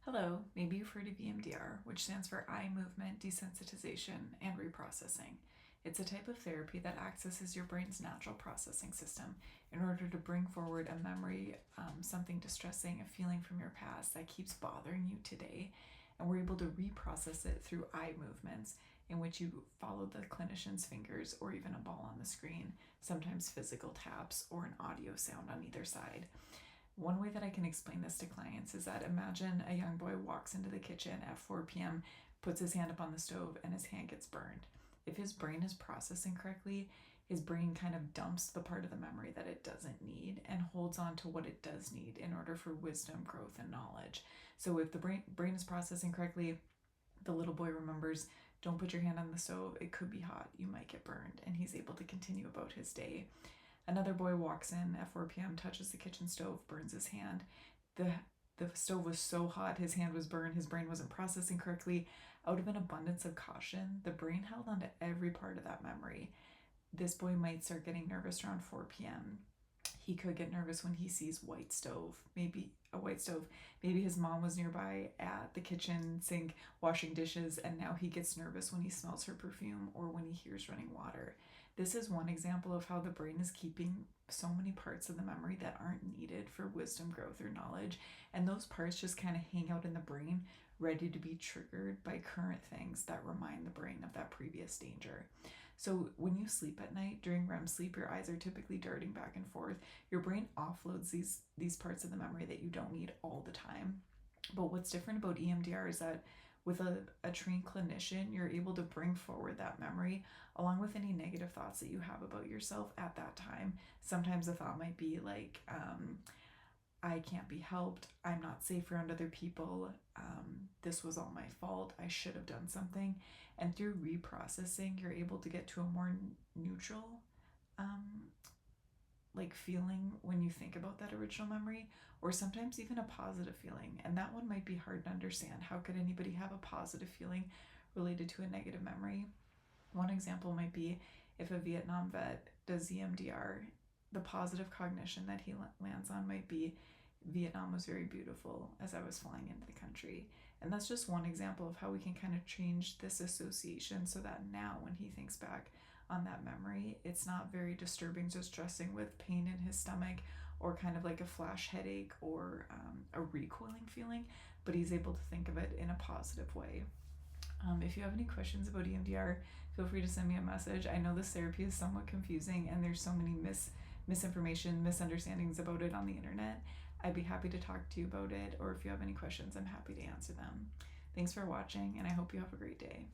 Hello, maybe you've heard of EMDR, which stands for Eye Movement Desensitization and Reprocessing. It's a type of therapy that accesses your brain's natural processing system in order to bring forward a memory, something distressing, a feeling from your past that keeps bothering you today, and we're able to reprocess it through eye movements in which you follow the clinician's fingers or even a ball on the screen, sometimes physical taps or an audio sound on either side. One way that I can explain this to clients is that imagine a young boy walks into the kitchen at 4 p.m., puts his hand up on the stove, and his hand gets burned. If his brain is processing correctly, his brain kind of dumps the part of the memory that it doesn't need and holds on to what it does need in order for wisdom, growth, and knowledge. So if the brain is processing correctly, the little boy remembers, don't put your hand on the stove, it could be hot, you might get burned, and he's able to continue about his day. Another boy walks in at 4 p.m., touches the kitchen stove, burns his hand. The stove was so hot, his hand was burned, his brain wasn't processing correctly. Out of an abundance of caution, the brain held onto every part of that memory. This boy might start getting nervous around 4 p.m. He could get nervous when he sees white stove, maybe a white stove. Maybe his mom was nearby at the kitchen sink washing dishes, and now he gets nervous when he smells her perfume or when he hears running water. This is one example of how the brain is keeping so many parts of the memory that aren't needed for wisdom, growth, or knowledge. And those parts just kind of hang out in the brain, ready to be triggered by current things that remind the brain of that previous danger. So when you sleep at night, during REM sleep, your eyes are typically darting back and forth. Your brain offloads these parts of the memory that you don't need all the time. But what's different about EMDR is that with a trained clinician, you're able to bring forward that memory along with any negative thoughts that you have about yourself at that time. Sometimes the thought might be like, I can't be helped, I'm not safe around other people, this was all my fault, I should have done something. And through reprocessing, you're able to get to a more neutral feeling when you think about that original memory, or sometimes even a positive feeling. And that one might be hard to understand. How could anybody have a positive feeling related to a negative memory? One example might be if a Vietnam vet does EMDR, the positive cognition that he lands on might be Vietnam was very beautiful as I was flying into the country. And that's just one example of how we can kind of change this association so that now when he thinks back on that memory, it's not very disturbing, distressing with pain in his stomach or kind of like a flash headache or a recoiling feeling, but he's able to think of it in a positive way. If you have any questions about EMDR, feel free to send me a message. I know this therapy is somewhat confusing and there's so many misinformation, misunderstandings about it on the internet. I'd be happy to talk to you about it, or if you have any questions, I'm happy to answer them. Thanks for watching, and I hope you have a great day.